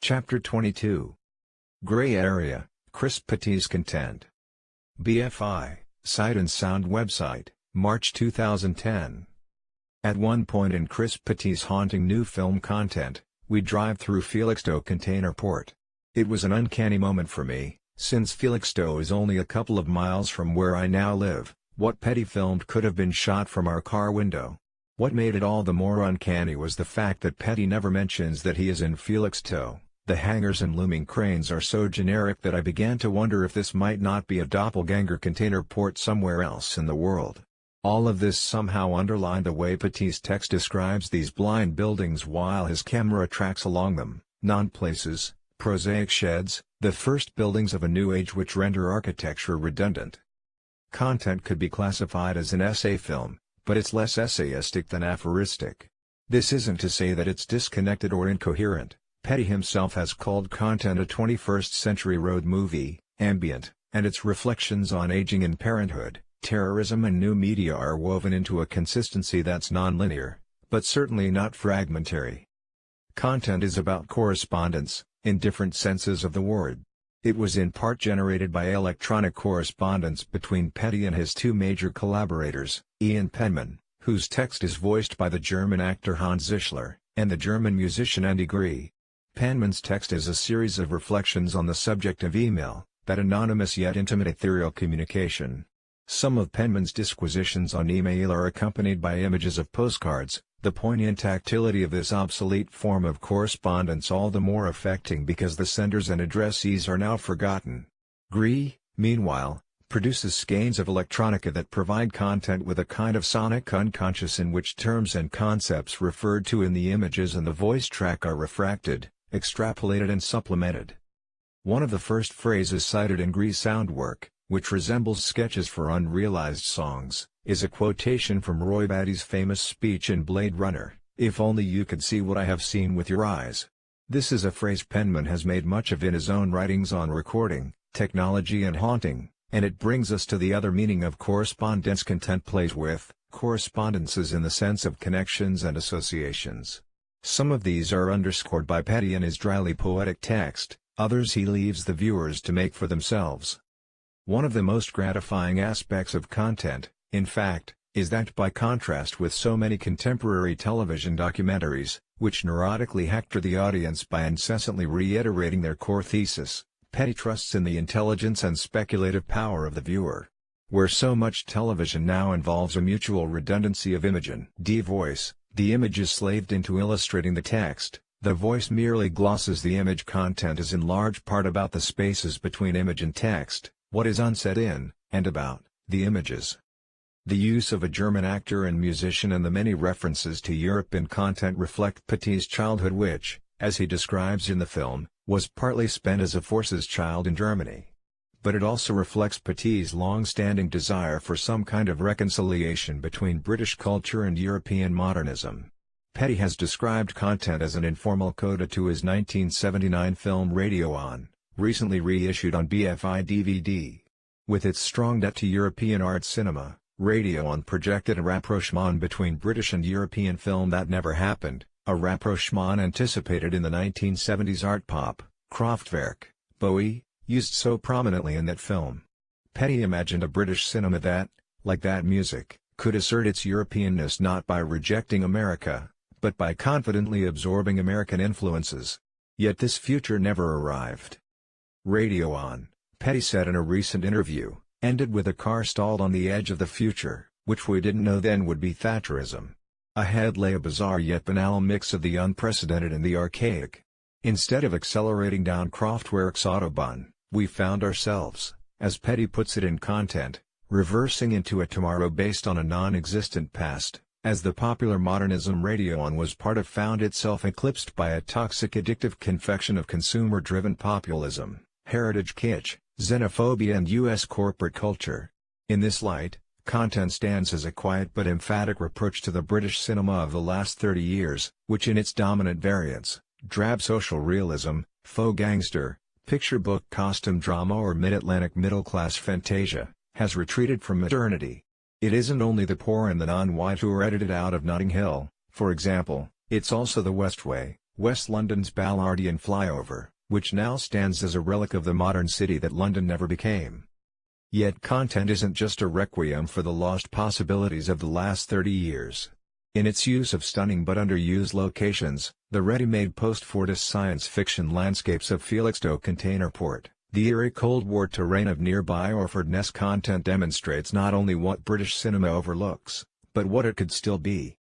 Chapter 22. Gray Area, Chris Petty's Content. BFI, Sight and Sound website, March 2010. At one point in Chris Petty's haunting new film content, we drive through Felixstowe Container Port. It was an uncanny moment for me, since Felixstowe is only a couple of miles from where I now live. What Petty filmed could have been shot from our car window. What made it all the more uncanny was the fact that Petty never mentions that he is in Felixstowe. The hangars and looming cranes are so generic that I began to wonder if this might not be a doppelganger container port somewhere else in the world. All of this somehow underlined the way Petty's text describes these blind buildings while his camera tracks along them, non-places, prosaic sheds, the first buildings of a new age which render architecture redundant. Content could be classified as an essay film, but it's less essayistic than aphoristic. This isn't to say that it's disconnected or incoherent. Petty himself has called content a 21st century road movie, ambient, and its reflections on aging and parenthood, terrorism and new media are woven into a consistency that's non-linear, but certainly not fragmentary. Content is about correspondence, in different senses of the word. It was in part generated by electronic correspondence between Petty and his two major collaborators, Ian Penman, whose text is voiced by the German actor Hans Zischler, and the German musician Andy Gree. Penman's text is a series of reflections on the subject of email, that anonymous yet intimate ethereal communication. Some of Penman's disquisitions on email are accompanied by images of postcards, the poignant actility of this obsolete form of correspondence all the more affecting because the senders and addressees are now forgotten. Gree, meanwhile, produces skeins of electronica that provide content with a kind of sonic unconscious in which terms and concepts referred to in the images and the voice track are refracted, extrapolated and supplemented. One of the first phrases cited in Gree's sound work, which resembles sketches for unrealized songs, is a quotation from Roy Batty's famous speech in Blade Runner, "If only you could see what I have seen with your eyes." This is a phrase Penman has made much of in his own writings on recording, technology and haunting, and it brings us to the other meaning of correspondence. Content plays with correspondences in the sense of connections and associations. Some of these are underscored by Petty in his dryly poetic text, others he leaves the viewers to make for themselves. One of the most gratifying aspects of content, in fact, is that by contrast with so many contemporary television documentaries, which neurotically hector the audience by incessantly reiterating their core thesis, Petty trusts in the intelligence and speculative power of the viewer. Where so much television now involves a mutual redundancy of image and voice, the image is slaved into illustrating the text, the voice merely glosses the image. Content is in large part about the spaces between image and text, what is unsaid in, and about, the images. The use of a German actor and musician and the many references to Europe in content reflect Petty's childhood which, as he describes in the film, was partly spent as a forces child in Germany. But it also reflects Petty's long-standing desire for some kind of reconciliation between British culture and European modernism. Petty has described content as an informal coda to his 1979 film Radio On, recently reissued on BFI DVD. With its strong debt to European art cinema, Radio On projected a rapprochement between British and European film that never happened, a rapprochement anticipated in the 1970s art pop, Kraftwerk, Bowie, used so prominently in that film. Petty imagined a British cinema that, like that music, could assert its Europeanness not by rejecting America, but by confidently absorbing American influences. Yet this future never arrived. Radio On, Petty said in a recent interview, ended with a car stalled on the edge of the future, which we didn't know then would be Thatcherism. Ahead lay a bizarre yet banal mix of the unprecedented and the archaic. Instead of accelerating down Kraftwerk's Autobahn, we found ourselves, as Petty puts it in content, reversing into a tomorrow based on a non-existent past, as the popular modernism Radio On was part of found itself eclipsed by a toxic addictive confection of consumer-driven populism, heritage kitsch, xenophobia and U.S. corporate culture. In this light, content stands as a quiet but emphatic reproach to the British cinema of the last 30 years, which in its dominant variants, drab social realism, faux gangster, picture book costume drama or mid-Atlantic middle-class fantasia, has retreated from modernity. It isn't only the poor and the non-white who are edited out of Notting Hill, for example, it's also the West Way, West London's Ballardian flyover, which now stands as a relic of the modern city that London never became. Yet content isn't just a requiem for the lost possibilities of the last 30 years. In its use of stunning but underused locations, the ready-made post-Fordist science fiction landscapes of Felixstowe Container Port, the eerie Cold War terrain of nearby Orford Ness, content demonstrates not only what British cinema overlooks, but what it could still be.